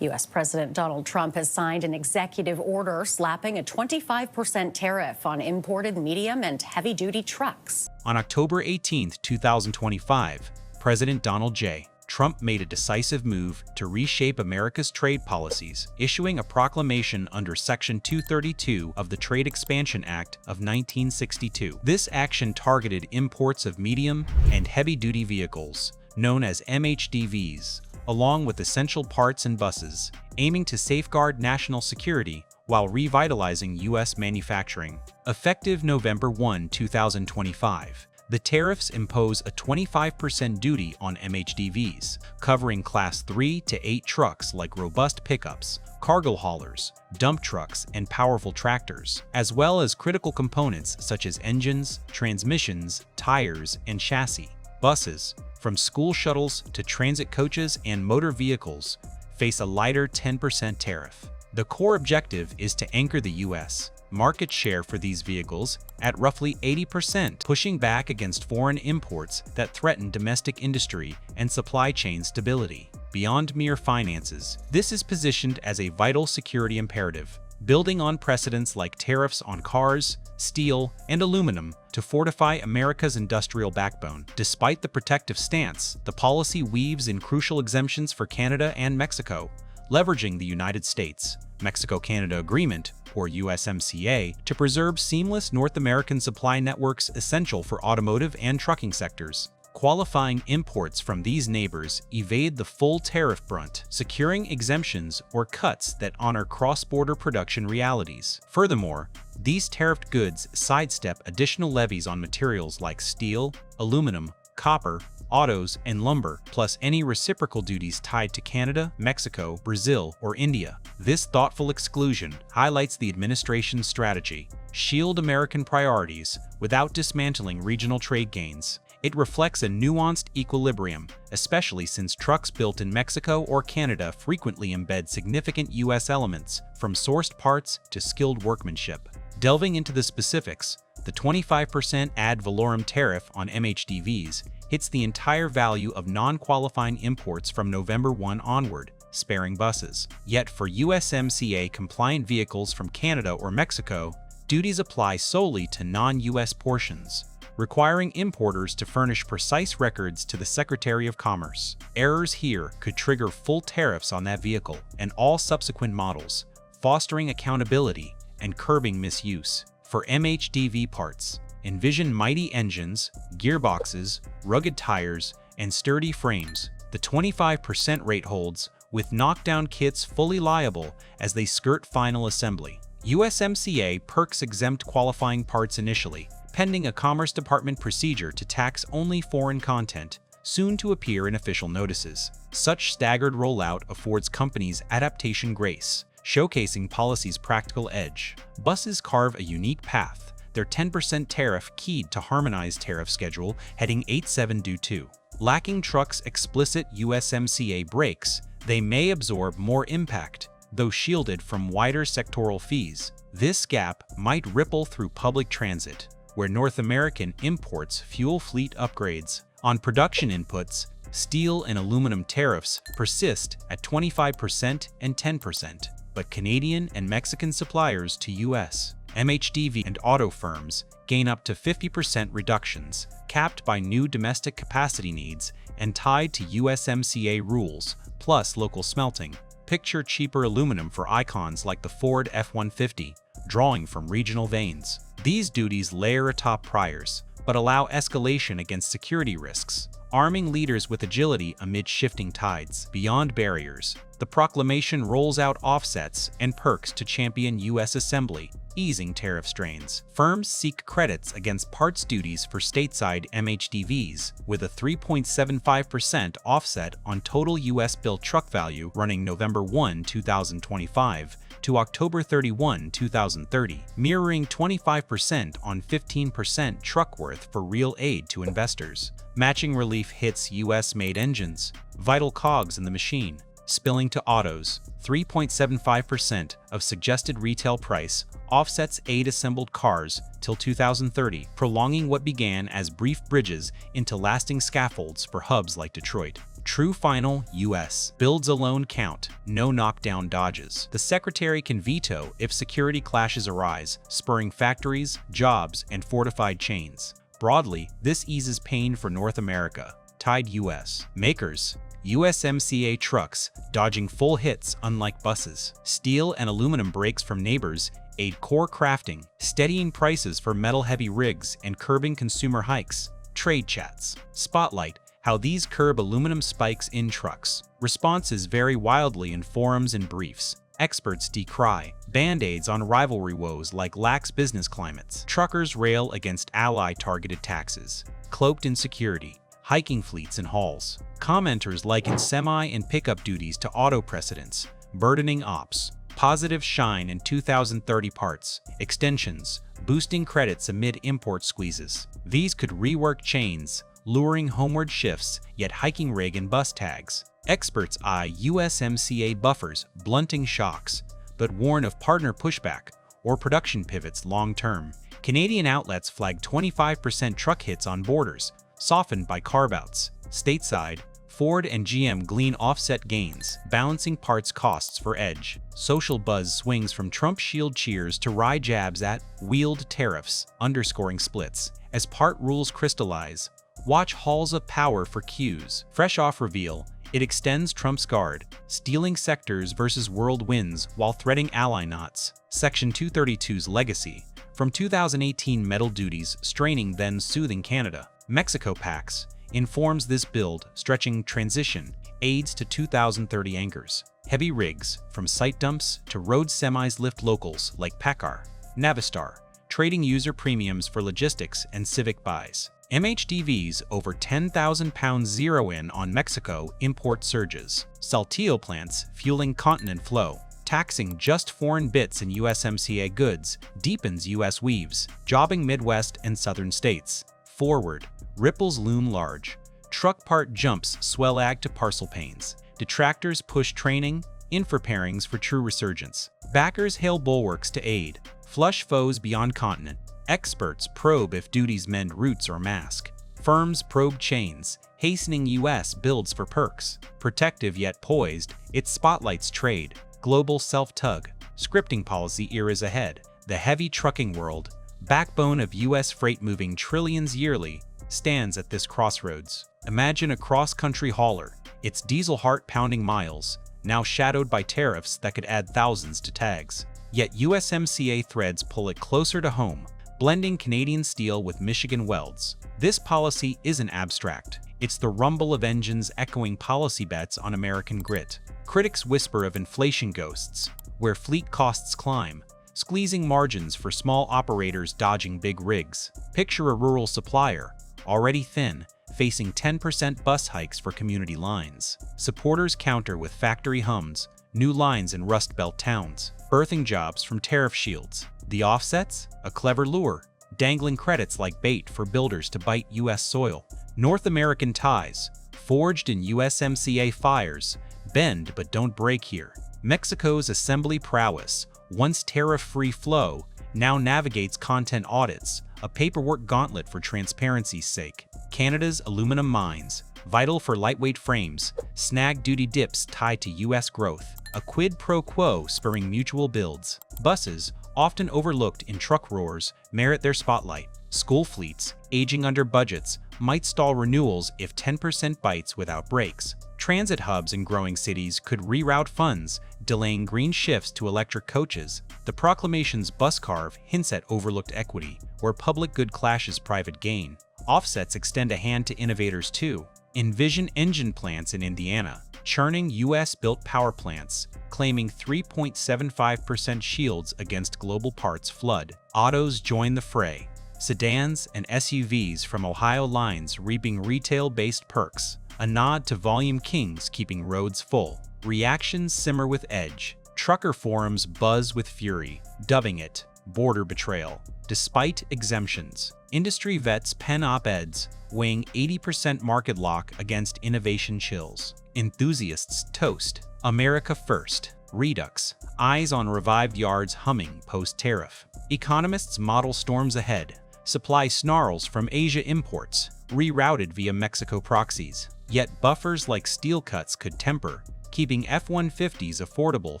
U.S. President Donald Trump has signed an executive order slapping a 25% tariff on imported medium and heavy-duty trucks. On October 18, 2025, President Donald J. Trump made a decisive move to reshape America's trade policies, issuing a proclamation under Section 232 of the Trade Expansion Act of 1962. This action targeted imports of medium and heavy-duty vehicles, known as MHDVs, along with essential parts and buses, aiming to safeguard national security while revitalizing U.S. manufacturing. Effective November 1, 2025, the tariffs impose a 25% duty on MHDVs, covering Class 3 to 8 trucks like robust pickups, cargo haulers, dump trucks, and powerful tractors, as well as critical components such as engines, transmissions, tires, and chassis. Buses, from school shuttles to transit coaches and motor vehicles, face a lighter 10% tariff. The core objective is to anchor the U.S. market share for these vehicles at roughly 80%, pushing back against foreign imports that threaten domestic industry and supply chain stability. Beyond mere finances, this is positioned as a vital security imperative, building on precedents like tariffs on cars, steel, and aluminum to fortify America's industrial backbone. Despite the protective stance, the policy weaves in crucial exemptions for Canada and Mexico, leveraging the United States-Mexico-Canada Agreement, or USMCA, to preserve seamless North American supply networks essential for automotive and trucking sectors. Qualifying imports from these neighbors evade the full tariff brunt, securing exemptions or cuts that honor cross-border production realities. Furthermore, these tariffed goods sidestep additional levies on materials like steel, aluminum, copper, autos, and lumber, plus any reciprocal duties tied to Canada, Mexico, Brazil, or India. This thoughtful exclusion highlights the administration's strategy: shield American priorities without dismantling regional trade gains. It reflects a nuanced equilibrium, especially since trucks built in Mexico or Canada frequently embed significant U.S. elements, from sourced parts to skilled workmanship. Delving into the specifics, the 25% ad valorem tariff on MHDVs hits the entire value of non-qualifying imports from November 1 onward, sparing buses. Yet for USMCA-compliant vehicles from Canada or Mexico, duties apply solely to non-U.S. portions, requiring importers to furnish precise records to the Secretary of Commerce. Errors here could trigger full tariffs on that vehicle and all subsequent models, fostering accountability and curbing misuse. For MHDV parts, envision mighty engines, gearboxes, rugged tires, and sturdy frames. The 25% rate holds, with knockdown kits fully liable as they skirt final assembly. USMCA perks exempt qualifying parts initially, pending a Commerce Department procedure to tax only foreign content, soon to appear in official notices. Such staggered rollout affords companies adaptation grace, showcasing policy's practical edge. Buses carve a unique path, their 10% tariff keyed to harmonized tariff schedule heading 87 due to. Lacking trucks' explicit USMCA breaks, they may absorb more impact, though shielded from wider sectoral fees. This gap might ripple through public transit, where North American imports fuel fleet upgrades. On production inputs, steel and aluminum tariffs persist at 25% and 10%, but Canadian and Mexican suppliers to U.S. MHDV and auto firms gain up to 50% reductions, capped by new domestic capacity needs and tied to USMCA rules, plus local smelting. Picture cheaper aluminum for icons like the Ford F-150, drawing from regional veins. These duties layer atop priors, but allow escalation against security risks, arming leaders with agility amid shifting tides. Beyond barriers, the proclamation rolls out offsets and perks to champion U.S. assembly, easing tariff strains. Firms seek credits against parts duties for stateside MHDVs, with a 3.75% offset on total U.S.-built truck value running November 1, 2025 to October 31, 2030, mirroring 25% on 15% truck worth for real aid to investors. Matching relief hits U.S.-made engines, vital cogs in the machine, spilling to autos. 3.75% of suggested retail price offsets aid-assembled cars till 2030, prolonging what began as brief bridges into lasting scaffolds for hubs like Detroit. True final, U.S. Builds alone count, no knockdown dodges. The Secretary can veto if security clashes arise, spurring factories, jobs, and fortified chains. Broadly, this eases pain for North America. Tied U.S. Makers. USMCA trucks, dodging full hits unlike buses. Steel and aluminum brakes from neighbors aid core crafting, steadying prices for metal-heavy rigs and curbing consumer hikes. Trade chats. Spotlight. How these curb aluminum spikes in trucks. Responses vary wildly in forums and briefs. Experts decry band-aids on rivalry woes like lax business climates. Truckers rail against ally-targeted taxes. Cloaked in security. Hiking fleets and hauls. Commenters liken semi and pickup duties to auto precedents, burdening ops. Positive shine in 2030 parts. Extensions. Boosting credits amid import squeezes. These could rework chains, luring homeward shifts, yet hiking rig and bus tags. Experts eye USMCA buffers, blunting shocks, but warn of partner pushback or production pivots long-term. Canadian outlets flag 25% truck hits on borders, softened by carve-outs. Stateside, Ford and GM glean offset gains, balancing parts costs for edge. Social buzz swings from Trump shield cheers to wry jabs at wheeled tariffs, underscoring splits. As part rules crystallize, watch halls of power for cues. Fresh off reveal, it extends Trump's guard, stealing sectors versus world wins while threading ally knots. Section 232's legacy, from 2018 metal duties straining then soothing Canada. Mexico packs, informs this build, stretching transition, aids to 2030 anchors. Heavy rigs, from site dumps to road semis lift locals like Packard. Navistar, trading user premiums for logistics and civic buys. MHDVs over 10,000 pounds zero in on Mexico import surges. Saltillo plants fueling continent flow. Taxing just foreign bits in USMCA goods deepens US weaves, jobbing Midwest and southern states. Forward, ripples loom large. Truck part jumps swell ag to parcel pains. Detractors push training, infra pairings for true resurgence. Backers hail bulwarks to aid, flush foes beyond continent. Experts probe if duties mend roots or mask. Firms probe chains, hastening US builds for perks. Protective yet poised, it spotlights trade. Global self-tug, scripting policy eras ahead. The heavy trucking world, backbone of US freight moving trillions yearly, stands at this crossroads. Imagine a cross-country hauler, its diesel heart pounding miles, now shadowed by tariffs that could add thousands to tags. Yet USMCA threads pull it closer to home, blending Canadian steel with Michigan welds. This policy isn't abstract. It's the rumble of engines echoing policy bets on American grit. Critics whisper of inflation ghosts, where fleet costs climb, squeezing margins for small operators dodging big rigs. Picture a rural supplier, already thin, facing 10% bus hikes for community lines. Supporters counter with factory hums, new lines in Rust Belt towns, birthing jobs from tariff shields. The offsets? A clever lure, dangling credits like bait for builders to bite US soil. North American ties, forged in USMCA fires, bend but don't break here. Mexico's assembly prowess, once tariff-free flow, now navigates content audits, a paperwork gauntlet for transparency's sake. Canada's aluminum mines, vital for lightweight frames, snag duty dips tied to US growth, a quid pro quo spurring mutual builds. Buses, often overlooked in truck roars, merit their spotlight. School fleets, aging under budgets, might stall renewals if 10% bites without brakes. Transit hubs in growing cities could reroute funds, delaying green shifts to electric coaches. The proclamation's bus carve hints at overlooked equity, where public good clashes private gain. Offsets extend a hand to innovators too. Envision engine plants in Indiana, churning US-built power plants, claiming 3.75% shields against global parts flood. Autos join the fray. Sedans and SUVs from Ohio lines reaping retail-based perks, a nod to volume kings keeping roads full. Reactions simmer with edge. Trucker forums buzz with fury, dubbing it border betrayal. Despite exemptions, industry vets pen op-eds, weighing 80% market lock against innovation chills. Enthusiasts toast America first. Redux, eyes on revived yards humming post-tariff. Economists model storms ahead. Supply snarls from Asia imports, rerouted via Mexico proxies. Yet buffers like steel cuts could temper, keeping F-150s affordable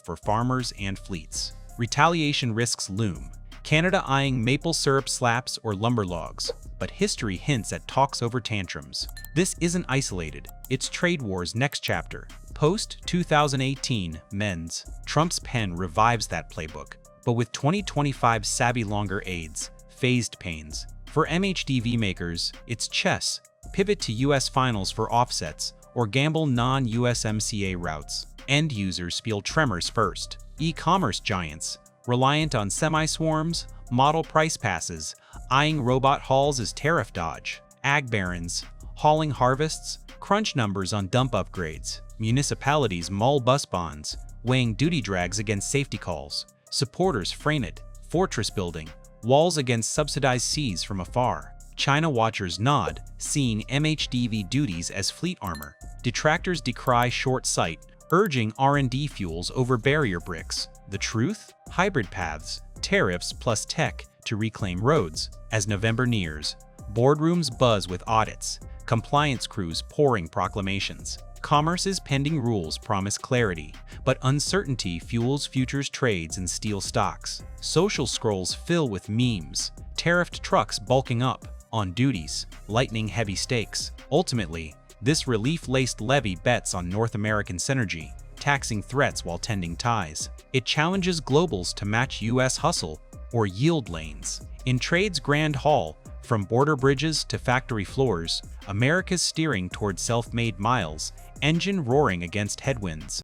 for farmers and fleets. Retaliation risks loom. Canada eyeing maple syrup slaps or lumber logs, but history hints at talks over tantrums. This isn't isolated, it's trade war's next chapter. Post-2018 men's. Trump's pen revives that playbook, but with 2025 savvy longer aids, phased pains. For MHDV makers, it's chess, pivot to US finals for offsets, or gamble non-USMCA routes. End users feel tremors first. E-commerce giants, reliant on semi-swarms, model price passes, eyeing robot hauls as tariff dodge. Ag barons, hauling harvests, crunch numbers on dump upgrades. Municipalities mull bus bonds, weighing duty drags against safety calls. Supporters frame it, fortress building, walls against subsidized seas from afar. China watchers nod, seeing MHDV duties as fleet armor. Detractors decry short sight, urging R&D fuels over barrier bricks. The truth? Hybrid paths, tariffs plus tech to reclaim roads. As November nears, boardrooms buzz with audits, compliance crews pouring proclamations. Commerce's pending rules promise clarity, but uncertainty fuels futures trades in steel stocks. Social scrolls fill with memes, tariffed trucks bulking up on duties, lightning heavy stakes. Ultimately, this relief-laced levy bets on North American synergy, taxing threats while tending ties. It challenges globals to match US hustle or yield lanes. In trade's grand haul, from border bridges to factory floors, America's steering toward self-made miles, engine roaring against headwinds.